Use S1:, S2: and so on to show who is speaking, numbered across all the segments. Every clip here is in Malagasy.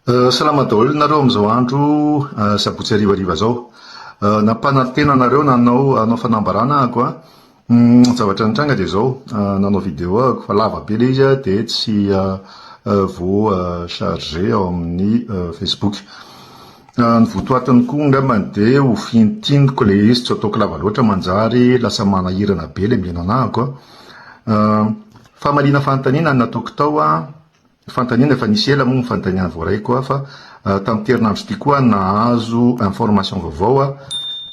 S1: Salama daholo nareo amin'izao andro sabotsy harivariva zao. Nampanantena nareo nanao fanambarana ako a. Zavatra nitranga dia zao, nanao video ako fa lava be le izy a dia tsy vo chargé ao amin'ny Facebook. Ny votoatiny koa ngambany dia ho fintiniko le izy tsy ataoko lava loatra manjary lasa manahirana be le mihaino anahako a. Famalina fanontaniana no nataoko tao a. Fanontaniana efa nisy ela moa ny fanontaniana voaraiko a fa tamin'ny herinandro ity koa nahazo information vaovao a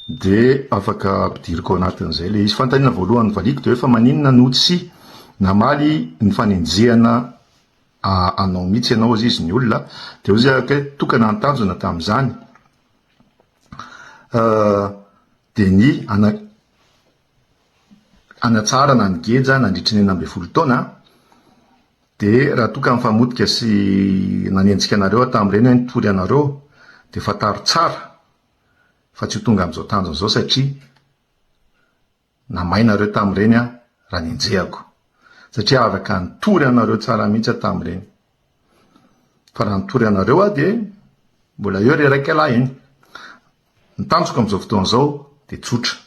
S1: dia afaka ampidiriko ao anatin'izay le izy. Fanontaniana voalohany valiko dia hoe fa maninona no tsy namaly ny fanenjehana anao mihitsy ianao izy ny olona dia ozy ake tokana an-tanjona tamin'izany dia ny anatsara na ny geja nandritry ny 12 taona dia raha toka mifamotika sy nanenjika anareo tamin'ireny hoe nitory anareo dia fataro tsara fa tsy ho tonga amin'izao tanjona izao satria namay nareo tamin'ireny a raha nenjehako satria afaka nitory anareo tsara mihitsy tamin'ireny fa raha nitory anareo a dia mbola eo reraika lahy iny. Ny tanjoko amin'izao fotoana izao dia tsotra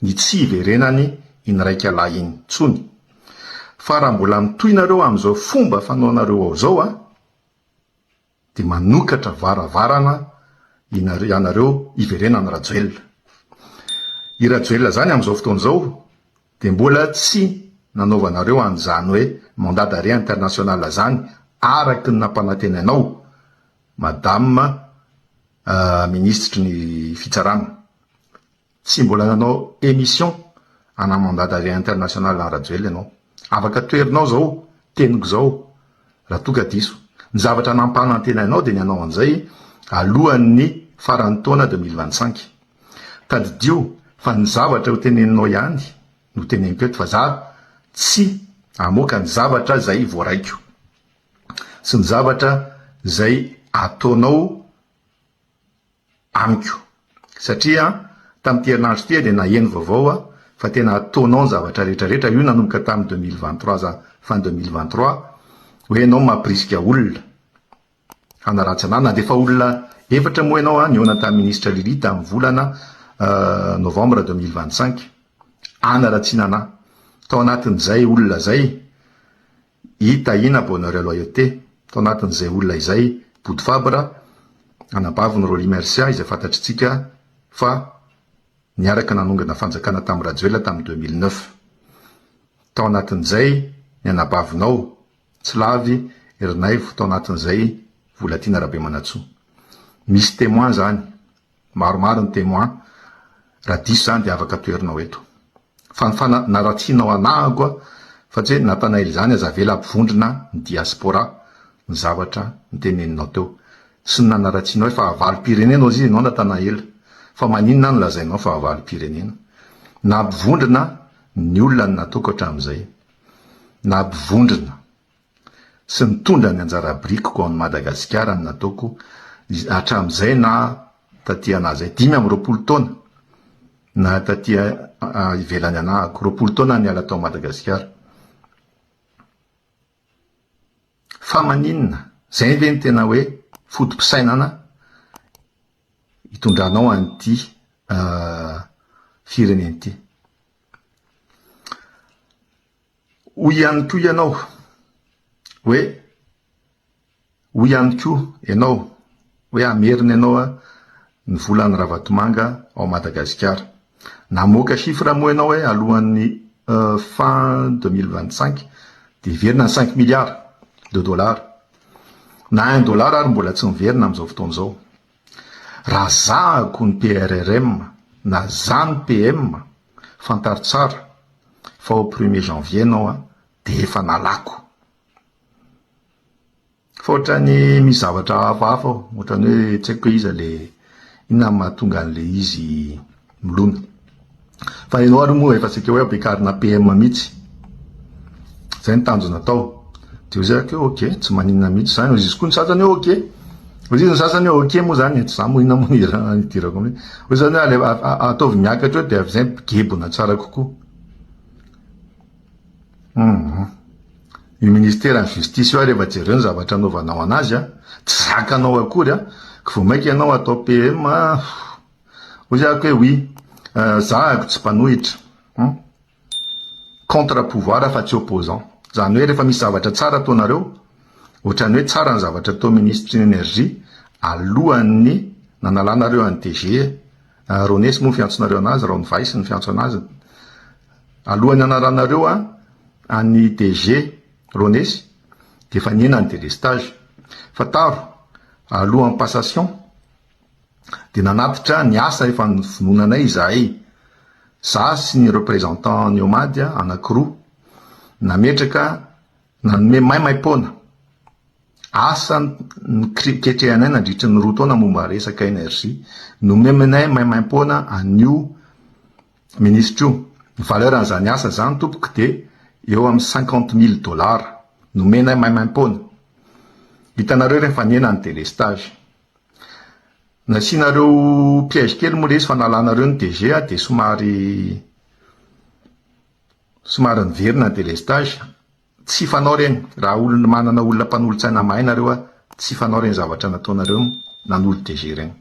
S1: ny tsy iverenany iny raika lahy iny tsony. Fa raha mbola mitohinareo amin'izao fomba fanaonareo ao zao a dia manokatra varavarana ianareo iverenana Rajoelina. I Rajoelina zany amin'izao fotoana izao dia mbola tsy nanaovanareo an'izany hoe mandat d'arrêt international zany araky ny nampanantenanao madame ministre ny fitsarana. Tsy mbola nanao émission ana mandat d'arrêt international en Rajoelina ianao. Afaka toerinao zao, teniko zao, raha toka diso. Ny zavatra nampanantenanao dia ny anao an'izay alohan'ny faran'ny taona 2025. Tadidio fa ny zavatra ho teneninao ihany no teneniko eto fa za tsy hamoaka ny zavatra izay voaraiko sy ny zavatra izay ataonao amiko. Satria tamin'ity herinandro ity dia naheno vaovao a fa tena ataonao ny zavatra rehetrarehetra io nanomboka tamin'ny 2023 za fin 2023 hoe ianao mampirisika olona hanaratsy anahy na dia efa olona efatra moa ianao a niona tamin'ny ministra Lili tamin'ny volana novembre 2025 hanaratsiana anahy tao anatin'izay olona zay Itaina Bonheur et Loyauté, tao anatin'izay olona izay Body Fabre anabaviny Roly Mercia izay fantatritsika fa niaraka nanongana fanjakana tamin'ny Rajoelina tamin'ny 2009. Tao anatin'izay ny anabavinao Tsilavy Herinaivo tao anatin'izay Volatiana Rabemanatsoa. Misy témoin zany, maromaro ny témoin, raha diso zany dia afaka toerinao eto. Fa naratsianao anahako a fa tsy hoe Natanael zany azavela ampivondrona ny diaspora ny zavatra niteneninao teo. Sy ny nanaratsianao hoe fa avalim-pirenena izy ianao Natanael. Fa maninona no lazainao fa avalim-pirenena? Nampivondrona ny olona ny nataoko hatramin'izay. Nampivondrona sy nitondra ny anjara brikiko ao Madagasikara ny nataoko hatramin'izay na taty anazy 5 taona na taty ivelany anahako 20 taona niala tao Madagasikara. Fa maninona? Zay ve ny tena hoe fotom-pisainana hitondranao an'ity firenena ity? Hoy ihany koa ianao hoe hoy ihany koa ianao hoe amerina ianao ny volan'ny Ravatomanga ao Madagasikara. Namoaka chiffre moa ianao hoe alohan'ny fin 2025 dia verina ny 5 milliards de dollars. Na $1 ary mbola tsy miverina amin'izao fotoana izao. Raha zahako ny PRRM na zany PM fantaro tsara fa au 1er janvier ianao a dia efa nalako. Fa ohatrany misy zavatra hafahafa ao, ohatrany hoe tsy haiko iza le inona mahatonga an'le izy milona. Fa ianao ary moa efa tsika hoe ampiakarina PM mihitsy. Zay ny tanjona atao. Dia ozy ako ok, tsy maninona mihitsy zany. Ozy izy koa ny sasany hoe ok. Ozy izy ny sasany hoe ok moa zany, tsy za moa inona moa nidirako amin'io. Ozy zany ataovy miakatra dia avy izay mpigebona tsara kokoa. io ministera ny justice io rehefa jereo ny zavatra anaovanao anazy tsy zakanao akory ka vo mainka ianao atao PM hoy zako hoe oui zahako tsy mpanohitra contre pouvoir fa tsy opposant zany hoe rehefa misy zavatra tsara ataonareo ohatrany hoe tsara ny zavatra atao ministre énergie alohan'ny nanalanareo any DG Ronesy moa fiantsonareo anazy Ron Vice ny fiantso anazy alohan'ny analanareo any DG Ronesy de fa niena ny délestage fa taro alohan'ny passation de nanatitra ny asa efa nivononanay izahay za sy ny représentant ny omady anakiroa nametraka nanome maimaimpona asa ketrehanay nandritry ny roa taona momba resaka énergie nomeminay maimaimpona anio ministre io ny valeur an'izany asa zany tompoko de eo amin'ny $50,000 nomenay maimaimpona hitanareo rehefa niena ny délestage nasianareo piège kely moa lesy fa nalanareo ny DG de somary niverina ny délestage tsy fanao reny raha olona manana olona mpanolo-tsaina mahay nareo tsy fanao reny zavatra nataonareo nanolo DG reny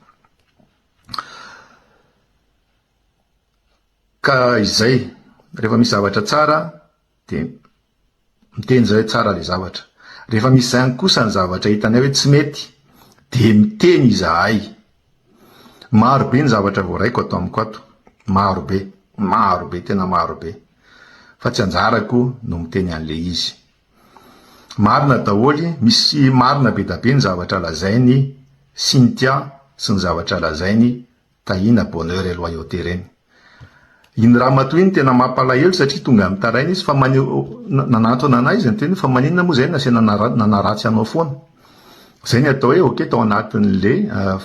S1: ka izay rehefa misy zavatra tsara de miteny zay tsara le zavatra rehefa misy zany kosa ny zavatra hitanay hoe tsy mety de miteny izahay marobe ny zavatra voaraiko atao amiko ato marobe tena marobe fa tsy anjarako no miteny an'le izy marina daholy misy marina be da be ny zavatra lazainy Cynthia sy ny zavatra lazainy Tahina Bonheur et Loyauté reny iny raha matoy iny tena mampalahelo satria tonga mitaraina izy fa nanatona anay izy ny teny fa maninona moa zay nasina nanaratsy anao foana zay ny atao hoe ok tao anatin'le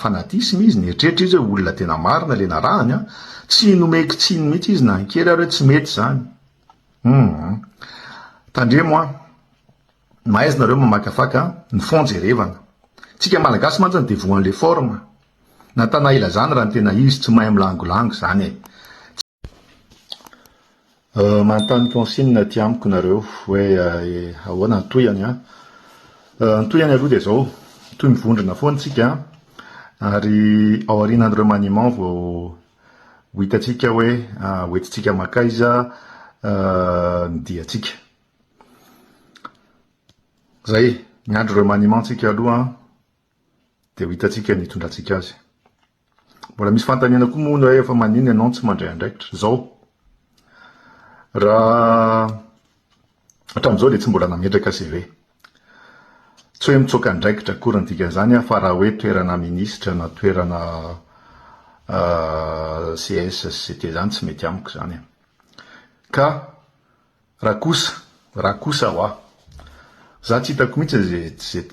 S1: fanatisme izy nietrehitra izy hoe olona tena marina le narahany tsy nomeko tsiny mihitsy izy nankery ary hoe tsy mety zany tandremo mahay nareo mamakafaka ny fonjerevana tsika malagasy mantsy de voan'le forme natana ila zany raha ny tena izy tsy mahay milangolango zany manontany consigne ty amiko nareo hoe ahoana ntoyany ntoyany aloha de zao toy mivondrona foana tsika ary ao aorianan'ireo remaniement vo hitatsika hoe hoetitsika makaiza nidiatsika zay ny andro remaniement tsika aloha de hitatsika nitondratsika azy mbola misy fantaniana koa moa hoe efa manino ianao tsy mandray andraikitra zao raha hatram'izao de tsy mbola nametraka CV tsy hoe mitsoka andraikitra akory ny dikan'izany fa raha hoe toerana ministre na toerana CS SCT zany tsy mety amiko zany ka raha kosa hoa za tsy hitako mihitsy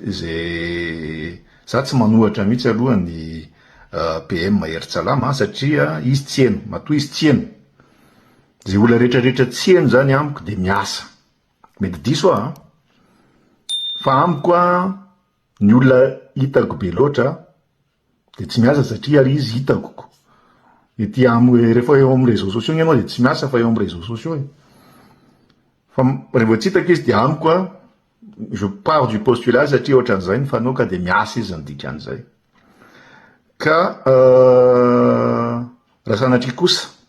S1: zay za tsy manohatra mihitsy aloha ny PM Hery-Tsalama satria izy tsy heno matoa izy tsy heno zay olona rehetrarehetra tsy heno zany amiko de miasa mety diso fa amiko ny olona hitako be loatra de tsy miasa satria ary izy hitako ety rehefa eo amin'ny réseaux sociaux ianao de tsy miasa fa eo amin'ny réseaux sociaux fa rehefa tsy hitako izy de amiko je pars du postulat satria ohatran'izay ny fanao ka de miasa izy ny dikan'izay ka raha sanatria kosa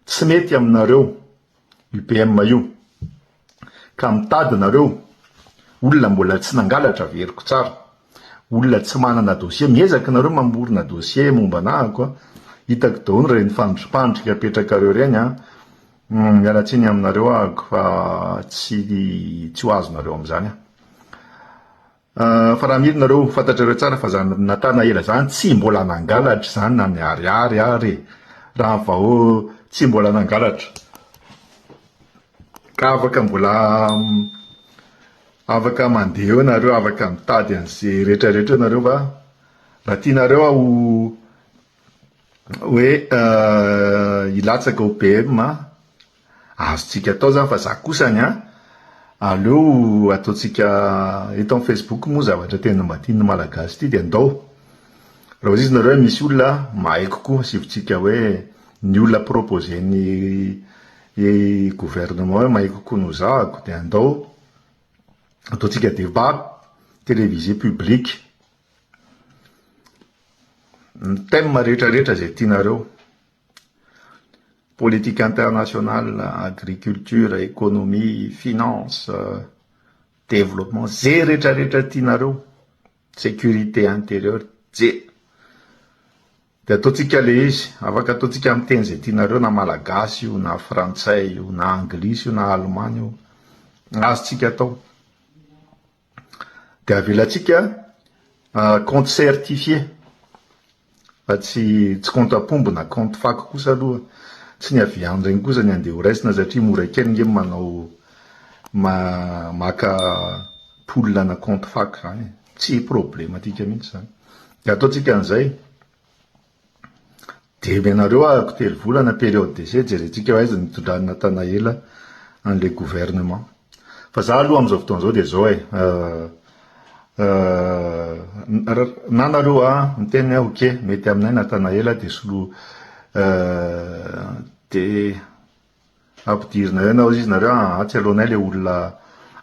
S1: tsy mety aminareo UPM io ka mitady nareo olona mbola tsy nangalatra veriko tsara olona tsy manana dossier miezaka nareo mamorona dossier momba anahako hitako daholo reny fandrimpandrika apetrakareo reny mialatsiny aminareo ahako fa tsy ho azonareo am'izany fa raha mily nareo fantatrareo tsara fa zany natana ela zany tsy mbola nangalatra zany na miariary ary raha vao tsy mbola nangalatra ka afaka mandeha eo nareo afaka mitady an'izay rehetrarehetra nareo fa raha tianareo hoe hilatsaka OPM azotsika atao zany fa za kosany aleo ataotsika eto amin'ny Facebook moa zavatra tena mbatiny malagasy ty de andao raha izy nareo misy olona mahay kokoa sivotsika hoe ny olona proposé ny gouvernement mahay kokoa no zahako de andao ataontsika débat télévisé public, ny thème rehetrarehetra zay tianareo, politique internationale, agriculture, économie, finance, développement, zay rehetrarehetra tianareo, sécurité intérieure, zay de ataontsika le izy, afaka ataontsika amin'ny teny zay tianareo, na malagasy io, na frantsay io, na anglisy io, na alemany io, azotsika atao. De avelatsika compte certifié, fa tsy compte apombo na compte fako kosa aloha, tsy ny aviany regny kosa ny andeha ho raisina satria mora kely nge manao maka poule na compte fako zany, tsy problématika mihitsy zany. De ataontsika an'izay, de menareo ako telo volana période d'essai, jerentsika hoe aiza nitondran'ny Natanaela an'le gouvernement. Fa za aloha am'izao fotoan'izao de zao na nareo miteny hoe ok, mety aminay Natanaela de solo de ampidirina eo nao izy nareo, tsy alohanay le olona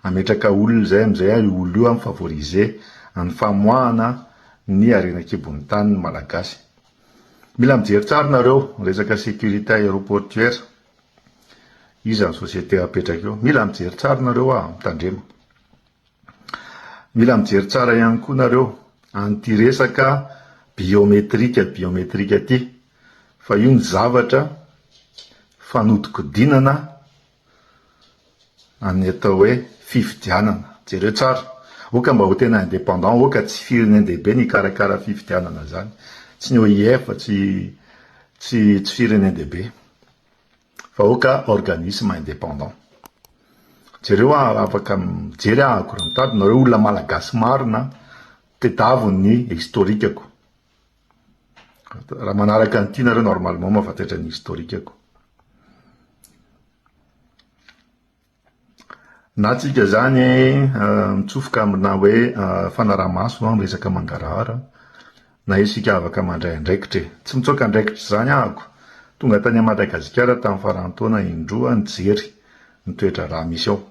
S1: ametraka olona zay amizay olo io favoriser amin'ny famoahana ny arenakibon'ny tany ny malagasy. Mila mijery tsara nareo resaka sécurité aéroportuaire, izy amin'ny société apetraka eo, mila mijery tsara nareo mitandrema. Mila mijery tsara ihany koa nareo an'ty resaka biométrika ty, fa io ny zavatra fanodikodinana any atao hoe fifidianana. Jereo tsara, oka mba ho tena indépendant, oka tsy firenendehibe ny karakara fifidianana zany, tsy ny OIF, tsy firenendehibe, fa oka organisme indépendant. Jereo afaka mijery akora mitady nareo olona malagasy marina tedavony ny historikako. Raha manaraka an'ity nareo normalement mahafantatra ny historikako. Na tsika zany mitsofoka amina hoe fanaramaso amin'ny resaka mangarahara, na isika afaka mandray andraikitra, tsy mitsoka andraikitra zany ahako. Tonga tany Madagasikara tamin'ny farantaona indroa nijery ny toetra raha misy ao.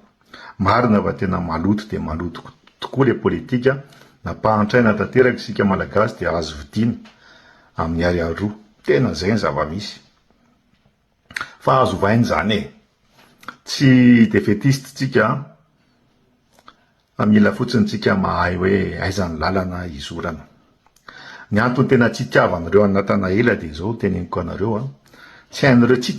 S1: Marina fa tena maloto de maloto tokoa le politika, nampahantraina tanteraka isika malagasy de azo vidina amin'ny ariary, tena zay ny zava-misy. Fa azo vainy zany tsy defetiste tsika, fa mila fotsiny tsika mahay hoe aiza ny lalana izorana. Ny antony tena tsy itiavanareo any Natanaela de zao teneniko anareo, tsy hainareo, tsy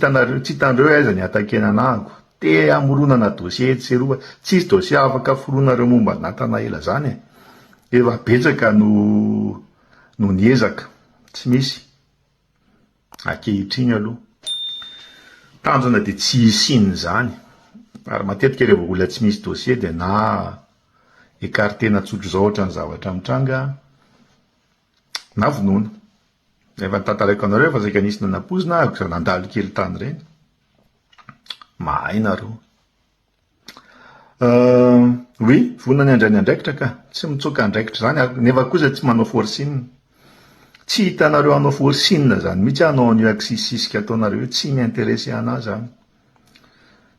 S1: hitanareo aiza ny atakena anahako, te amoronana dossier tseroa, tsisy dossier afaka foronareo momba Natanaela zany, efa betsaka no niezaka, tsy misy akehitriny aloha tanjona de tsy isiny zany, ary matetika rehefa olona tsy misy dossier de na écartena tsotro zao ohatra ny zavatra mitranga na vonoina. Efa nitantaraiko anareo fa saika nisy nanapozina ako za nandalo kely tany reny, mahay nareo. Oui, vonona ny andray ny andraikitra ka, tsy mitsoka andraikitra zany, nefa kosa tsy manao forcing. Tsy hitanareo anao forcing zany mihitsy anao anio aksisisika ataonareo, tsy miintéressé ana zany.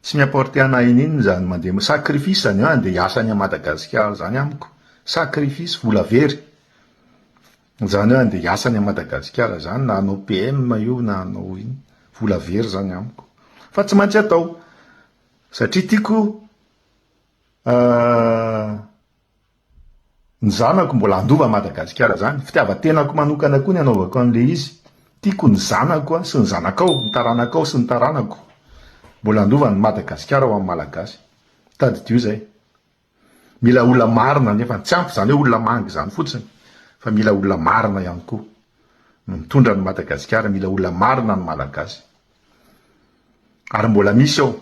S1: Tsy miapporte ana ininy zany mandeha sacrifice zany andeha hiasany a Madagasikara zany amiko. Sacrifice vola very. Zany andeha hiasany a Madagasikara zany, na anao PM io na anao iny, vola very zany amiko. Fa tsy maintsy atao, satria tiako ny zanako mbola andova Madagasikara zany, fitiavatenako manokana koa ny anaovako an'le izy. Tiako ny zanako sy ny zanakao, ny taranakao sy ny taranako mbola andova ny Madagasikara ho amin'ny malagasy. Tadidio zay. Mila olona marina nefa tsy ampy zany hoe olona mangy zany fotsiny, fa mila olona marina ihany koa. Mitondra ny Madagasikara, mila olona marina ny malagasy. Ary mbola misy ao,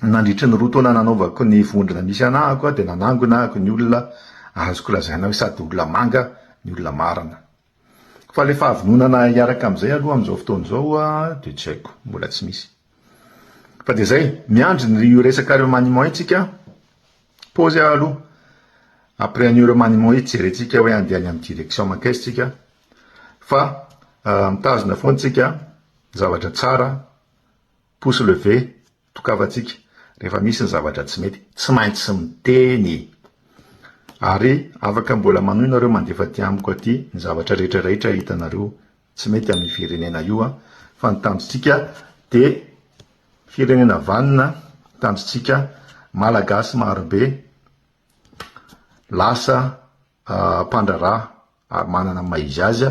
S1: nandritry ny 2 taona nanaovako ny vondrona misy anahako de nanangona ako ny olona azoko lazaina hoe sady olona manga ny olona marina. Fa le fahavononana hiaraka am'izay aloha am'izao fotoan'izao de tsy haiko, mbola tsy misy. Fa de zay, miandry ny resaka remaniement itsika, pause aloha. Après ny remaniement itsy jerentsika hoe andeha any amin'ny direction makaizy tsika, fa mitazona foana tsika zavatra tsara, pouce levé, tokavatsika. Rehefa misy ny zavatra tsy mety, tsy maintsy miteny. ary afaka mbola manohy nareo mandefa ty amiko aty ny zavatra rehetrarehetra hitanareo tsy mety amin'ny firenena io a fa ny tanjotsika de firenena vanina, tanjotsika malagasy marobe lasa mpandrarà ary manana maizy azy,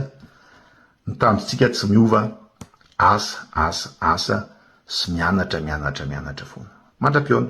S1: ny tanjotsika tsy miova, asa sy mianatra foana. Mandra-piona.